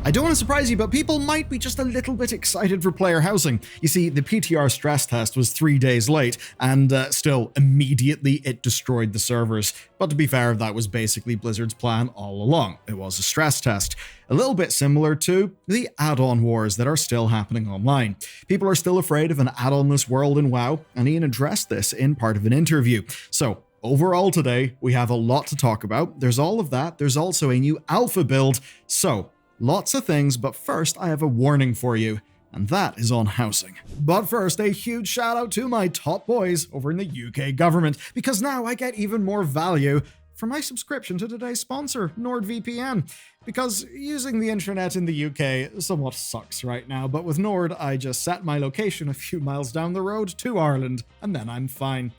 I don't want to surprise you, but people might be just a little bit excited for player housing. You see, the PTR stress test was 3 days late, and still, immediately it destroyed the servers. But to be fair, that was basically Blizzard's plan all along. It was a stress test. A little bit similar to the add-on wars that are still happening online. People are still afraid of an add-onless world in WoW, and Ian addressed this in part of an interview. So, overall today, we have a lot to talk about. There's all of that. There's also a new alpha build. So, lots of things, but first I have a warning for you, and that is on housing. But first, a huge shout out to my top boys over in the UK government, because now I get even more value from my subscription to today's sponsor, NordVPN. Because using the internet in the UK somewhat sucks right now, but with Nord, I just set my location a few miles down the road to Ireland, and then I'm fine.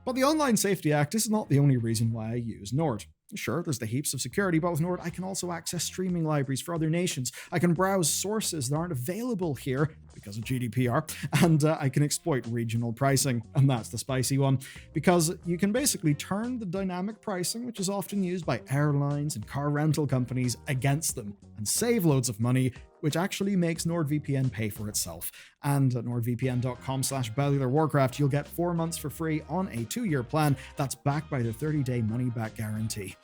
But the Online Safety Act is not the only reason why I use Nord. Sure, there's the heaps of security, but with Nord, I can also access streaming libraries for other nations. I can browse sources that aren't available here because of GDPR, and I can exploit regional pricing. And that's the spicy one, because you can basically turn the dynamic pricing, which is often used by airlines and car rental companies, against them and save loads of money, which actually makes NordVPN pay for itself. And at nordvpn.com/Bellular Warcraft, you'll get 4 months for free on a 2-year plan that's backed by the 30-day money-back guarantee.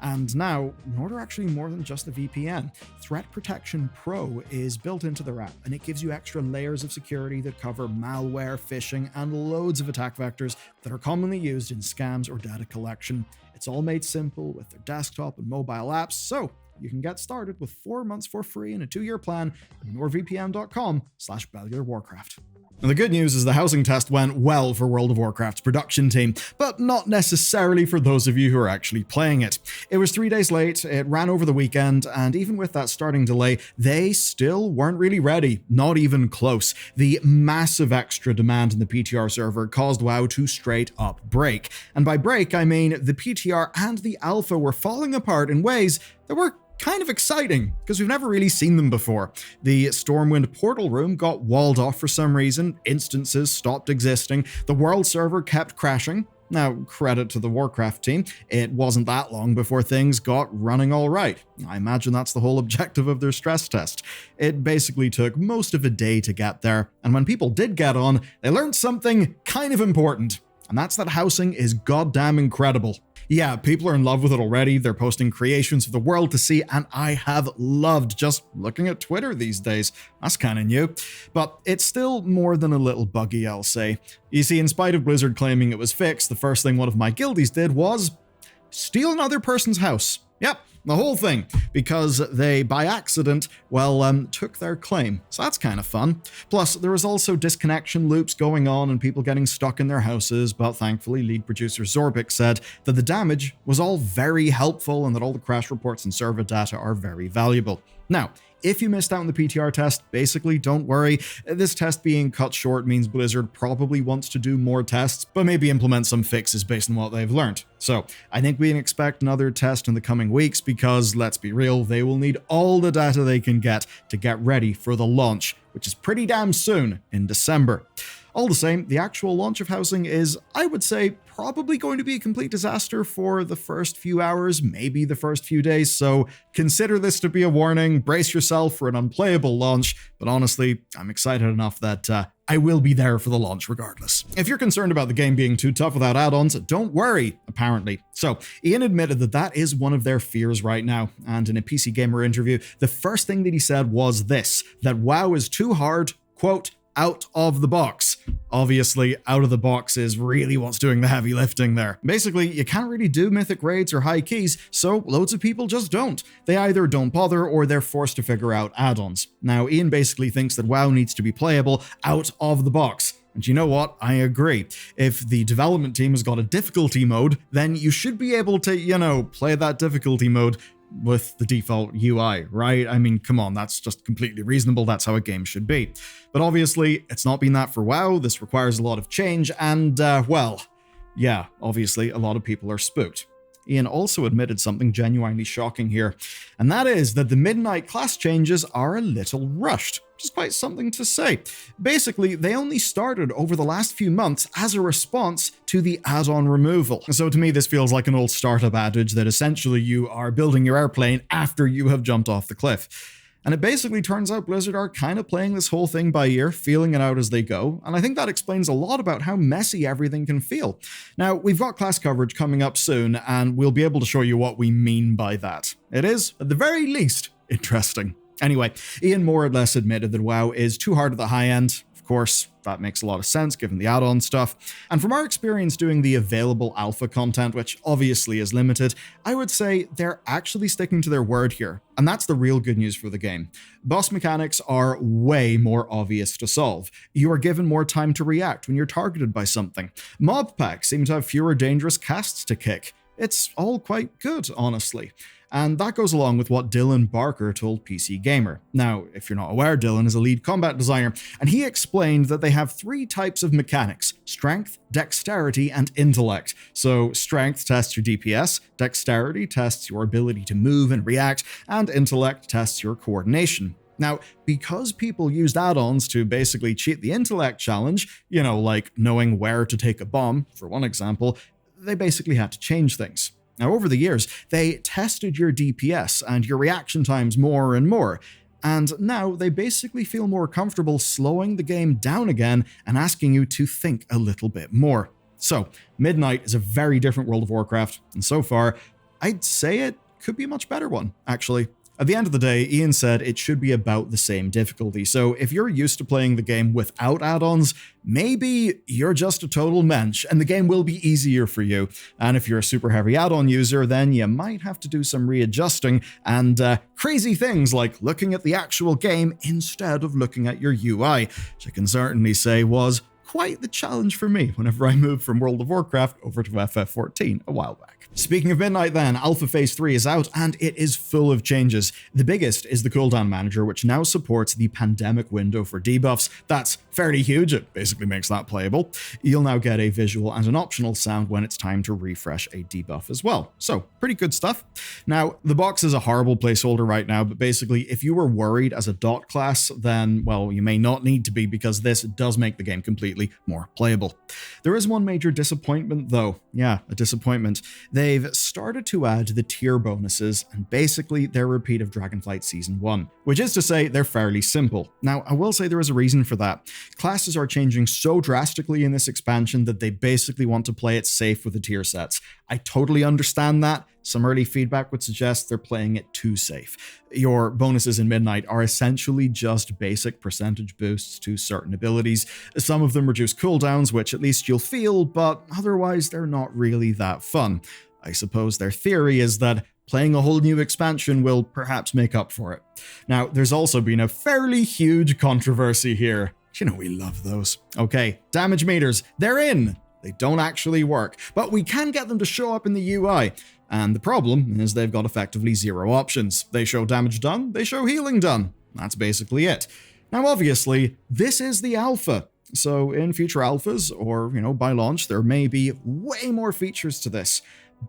And now, Nord are actually more than just a VPN. Threat Protection Pro is built into their app, and it gives you extra layers of security that cover malware, phishing, and loads of attack vectors that are commonly used in scams or data collection. It's all made simple with their desktop and mobile apps, so you can get started with 4 months for free and a 2-year plan at nordvpn.com/Bellular Warcraft. And the good news is the housing test went well for World of Warcraft's production team, but not necessarily for those of you who are actually playing it. It was 3 days late, it ran over the weekend, and even with that starting delay, they still weren't really ready, not even close. The massive extra demand in the PTR server caused WoW to straight up break. And by break, I mean the PTR and the alpha were falling apart in ways that were kind of exciting, because we've never really seen them before. The Stormwind portal room got walled off for some reason, instances stopped existing, the world server kept crashing. Now, credit to the Warcraft team, it wasn't that long before things got running all right. I imagine that's the whole objective of their stress test. It basically took most of a day to get there, and when people did get on, they learned something kind of important, and that's that housing is goddamn incredible. Yeah, people are in love with it already, they're posting creations of the world to see, and I have loved just looking at Twitter these days. That's kinda new. But it's still more than a little buggy, I'll say. You see, in spite of Blizzard claiming it was fixed, the first thing one of my guildies did was steal another person's house. Yep, the whole thing, because they, by accident, took their claim. So that's kind of fun. Plus, there was also disconnection loops going on and people getting stuck in their houses, but thankfully lead producer Zorbic said that the damage was all very helpful and that all the crash reports and server data are very valuable. Now, if you missed out on the PTR test, basically don't worry. This test being cut short means Blizzard probably wants to do more tests, but maybe implement some fixes based on what they've learned. So I think we can expect another test in the coming weeks because, let's be real, they will need all the data they can get to get ready for the launch, which is pretty damn soon in December. All the same, the actual launch of housing is, I would say, probably going to be a complete disaster for the first few hours, maybe the first few days, so consider this to be a warning, brace yourself for an unplayable launch, but honestly, I'm excited enough that I will be there for the launch regardless. If you're concerned about the game being too tough without add-ons, don't worry, apparently. So, Ian admitted that that is one of their fears right now, and in a PC Gamer interview, the first thing that he said was this, that WoW is too hard, quote, out of the box. Obviously, out of the box is really what's doing the heavy lifting there. Basically, you can't really do mythic raids or high keys, so loads of people just don't. They either don't bother or they're forced to figure out add-ons. Now, Ian basically thinks that WoW needs to be playable out of the box. And you know what? I agree. If the development team has got a difficulty mode, then you should be able to, play that difficulty mode with the default UI, right? I mean, come on, that's just completely reasonable. That's how a game should be. But obviously, it's not been that for WoW. This requires a lot of change, and, yeah, obviously, a lot of people are spooked. Ian also admitted something genuinely shocking here, and that is that the Midnight class changes are a little rushed, which is quite something to say. Basically, they only started over the last few months as a response to the add-on removal. So to me, this feels like an old startup adage that essentially you are building your airplane after you have jumped off the cliff. And it basically turns out Blizzard are kind of playing this whole thing by ear, feeling it out as they go, and I think that explains a lot about how messy everything can feel. Now, we've got class coverage coming up soon, and we'll be able to show you what we mean by that. It is, at the very least, interesting. Anyway, Ian more or less admitted that WoW is too hard at the high end. Of course, that makes a lot of sense given the add-on stuff. And from our experience doing the available alpha content, which obviously is limited, I would say they're actually sticking to their word here. And that's the real good news for the game. Boss mechanics are way more obvious to solve. You are given more time to react when you're targeted by something. Mob packs seem to have fewer dangerous casts to kick. It's all quite good, honestly. And that goes along with what Dylan Barker told PC Gamer. Now, if you're not aware, Dylan is a lead combat designer, and he explained that they have 3 types of mechanics: strength, dexterity, and intellect. So strength tests your DPS, dexterity tests your ability to move and react, and intellect tests your coordination. Now, because people used add-ons to basically cheat the intellect challenge, like knowing where to take a bomb, for one example, they basically had to change things. Now, over the years, they tested your DPS and your reaction times more and more, and now they basically feel more comfortable slowing the game down again and asking you to think a little bit more. So, Midnight is a very different World of Warcraft, and so far, I'd say it could be a much better one, actually. At the end of the day, Ian said it should be about the same difficulty, so if you're used to playing the game without add-ons, maybe you're just a total mensch, and the game will be easier for you. And if you're a super heavy add-on user, then you might have to do some readjusting and crazy things like looking at the actual game instead of looking at your UI, which I can certainly say was quite the challenge for me whenever I moved from World of Warcraft over to FF14 a while back. Speaking of Midnight then, Alpha Phase 3 is out and it is full of changes. The biggest is the cooldown manager, which now supports the pandemic window for debuffs. That's fairly huge, it basically makes that playable. You'll now get a visual and an optional sound when it's time to refresh a debuff as well. So, pretty good stuff. Now, the box is a horrible placeholder right now, but basically, if you were worried as a dot class, then, well, you may not need to be because this does make the game completely more playable. There is one major disappointment though. Yeah, a disappointment. They've started to add the tier bonuses, and basically they're a repeat of Dragonflight Season 1, which is to say they're fairly simple. Now, I will say there is a reason for that. Classes are changing so drastically in this expansion that they basically want to play it safe with the tier sets. I totally understand that. Some early feedback would suggest they're playing it too safe. Your bonuses in Midnight are essentially just basic percentage boosts to certain abilities. Some of them reduce cooldowns, which at least you'll feel, but otherwise they're not really that fun. I suppose their theory is that playing a whole new expansion will perhaps make up for it. Now, there's also been a fairly huge controversy here. We love those. Okay, damage meters, they're in. They don't actually work, but we can get them to show up in the UI. And the problem is they've got effectively 0 options. They show damage done, they show healing done. That's basically it. Now, obviously, this is the alpha. So in future alphas, or, by launch, there may be way more features to this.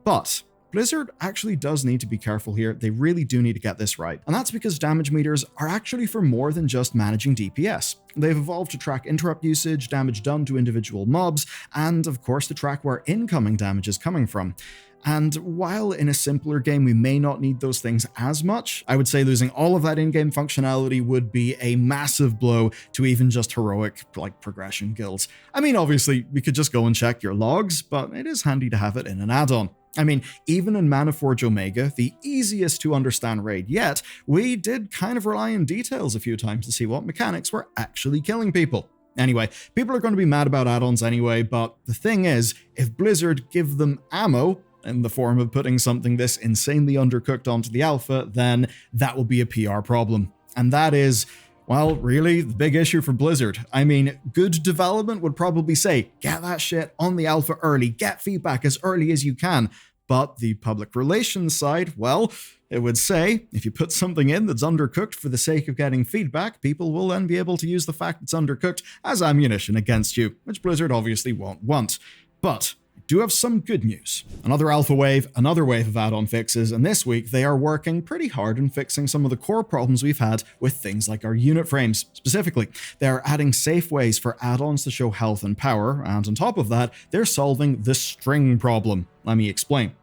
But Blizzard actually does need to be careful here. They really do need to get this right. And that's because damage meters are actually for more than just managing DPS. They've evolved to track interrupt usage, damage done to individual mobs, and of course to track where incoming damage is coming from. And while in a simpler game we may not need those things as much, I would say losing all of that in-game functionality would be a massive blow to even just heroic, progression guilds. I mean, obviously, we could just go and check your logs, but it is handy to have it in an add-on. I mean, even in Manaforge Omega, the easiest to understand raid yet, we did kind of rely on details a few times to see what mechanics were actually killing people. Anyway, people are going to be mad about add-ons anyway, but the thing is, if Blizzard give them ammo, in the form of putting something this insanely undercooked onto the alpha, then that will be a PR problem. And that is, well, really the big issue for Blizzard. I mean, good development would probably say, get that shit on the alpha early, get feedback as early as you can. But the public relations side, well, it would say, if you put something in that's undercooked for the sake of getting feedback, people will then be able to use the fact it's undercooked as ammunition against you, which Blizzard obviously won't want. But do have some good news. Another alpha wave, another wave of add-on fixes, and this week they are working pretty hard on fixing some of the core problems we've had with things like our unit frames. Specifically, they're adding safe ways for add-ons to show health and power, and on top of that, they're solving the string problem. Let me explain.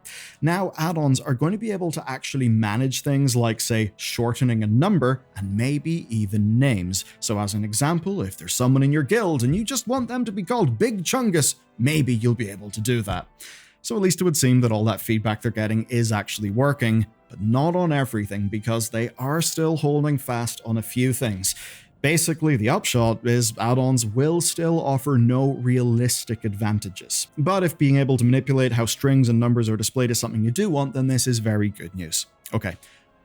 Now, add-ons are going to be able to actually manage things like, say, shortening a number and maybe even names. So as an example, if there's someone in your guild and you just want them to be called Big Chungus, maybe you'll be able to do that. So at least it would seem that all that feedback they're getting is actually working, but not on everything because they are still holding fast on a few things. Basically, the upshot is add-ons will still offer no realistic advantages. But if being able to manipulate how strings and numbers are displayed is something you do want, then this is very good news. Okay.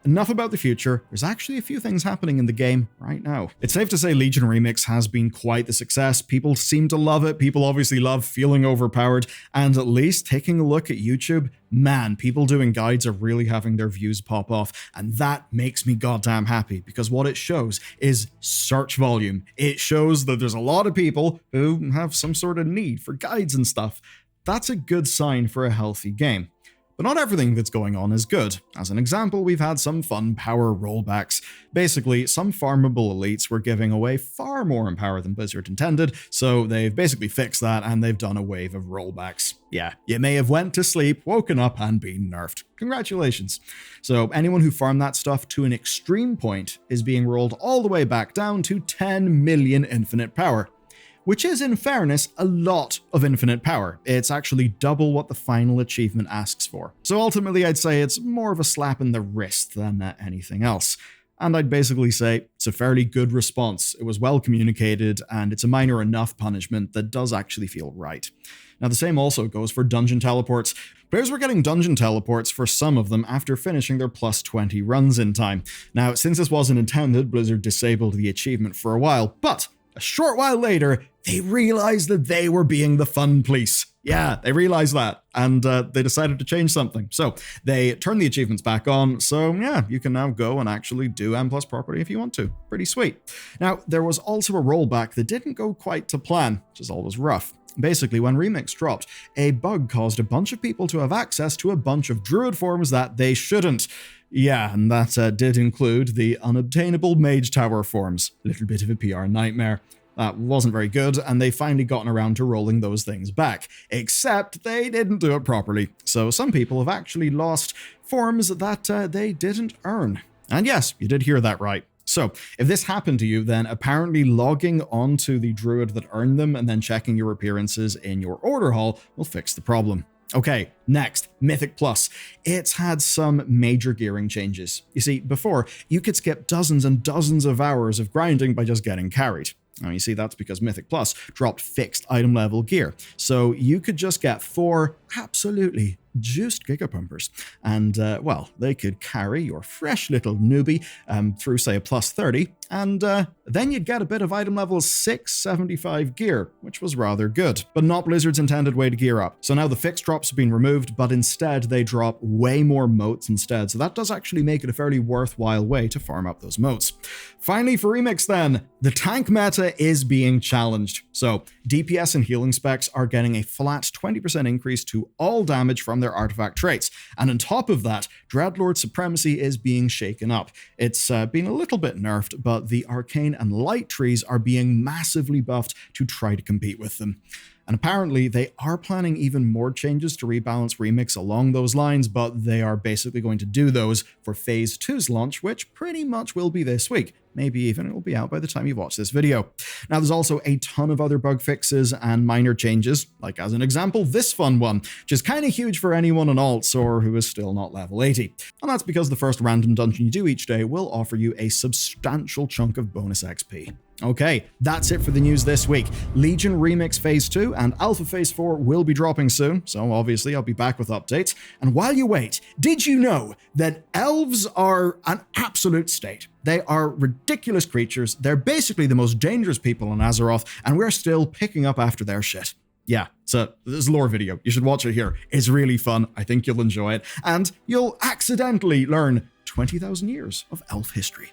Enough about the future, there's actually a few things happening in the game right now. It's safe to say Legion Remix has been quite the success. People seem to love it, people obviously love feeling overpowered, and at least taking a look at YouTube, man, people doing guides are really having their views pop off, and that makes me goddamn happy, because what it shows is search volume. It shows that there's a lot of people who have some sort of need for guides and stuff. That's a good sign for a healthy game. But not everything that's going on is good. As an example, we've had some fun power rollbacks. Basically, some farmable elites were giving away far more in power than Blizzard intended, so they've basically fixed that and they've done a wave of rollbacks. Yeah, you may have went to sleep, woken up, and been nerfed. Congratulations. So anyone who farmed that stuff to an extreme point is being rolled all the way back down to 10 million infinite power. Which is, in fairness, a lot of infinite power. It's actually double what the final achievement asks for. So ultimately, I'd say it's more of a slap in the wrist than anything else. And I'd basically say it's a fairly good response. It was well communicated, and it's a minor enough punishment that does actually feel right. Now, the same also goes for dungeon teleports. Players were getting dungeon teleports for some of them after finishing their plus 20 runs in time. Now, since this wasn't intended, Blizzard disabled the achievement for a while, but a short while later, they realized that they were being the fun police. Yeah, they realized that, and they decided to change something. So they turned the achievements back on, so yeah, you can now go and actually do M+ property if you want to. Pretty sweet. Now, there was also a rollback that didn't go quite to plan, which is always rough. Basically, when Remix dropped, a bug caused a bunch of people to have access to a bunch of druid forms that they shouldn't. Yeah, and that did include the unobtainable Mage Tower forms. A little bit of a PR nightmare. That wasn't very good, and they finally gotten around to rolling those things back. Except they didn't do it properly. So some people have actually lost forms that they didn't earn. And yes, you did hear that right. So, if this happened to you, then apparently logging onto the druid that earned them and then checking your appearances in your order hall will fix the problem. Okay, next, Mythic Plus. It's had some major gearing changes. You see, before, you could skip dozens and dozens of hours of grinding by just getting carried. Now, you see, that's because Mythic Plus dropped fixed item level gear. So you could just get 4 absolutely juiced gigapumpers. And, well, they could carry your fresh little newbie through, say, a plus 30. And then you'd get a bit of item level 675 gear, which was rather good. But not Blizzard's intended way to gear up. So now the fixed drops have been removed, but instead they drop way more motes instead. So that does actually make it a fairly worthwhile way to farm up those motes. Finally, for Remix then, the tank meta is being challenged. So DPS and healing specs are getting a flat 20% increase to all damage from their artifact traits. And on top of that, Dreadlord Supremacy is being shaken up. It's been a little bit nerfed, but the Arcane and Light trees are being massively buffed to try to compete with them. And apparently they are planning even more changes to rebalance Remix along those lines, but they are basically going to do those for Phase 2's launch, which pretty much will be this week. Maybe even it will be out by the time you watch this video. Now, there's also a ton of other bug fixes and minor changes, like as an example, this fun one, which is kind of huge for anyone on alts or who is still not level 80. And that's because the first random dungeon you do each day will offer you a substantial chunk of bonus XP. Okay, that's it for the news this week. Legion Remix Phase 2 and Alpha Phase 4 will be dropping soon, so obviously I'll be back with updates. And while you wait, did you know that elves are an absolute state? They are ridiculous creatures, they're basically the most dangerous people on Azeroth, and we're still picking up after their shit. Yeah, so this is a lore video. You should watch it here. It's really fun. I think you'll enjoy it. And you'll accidentally learn 20,000 years of elf history.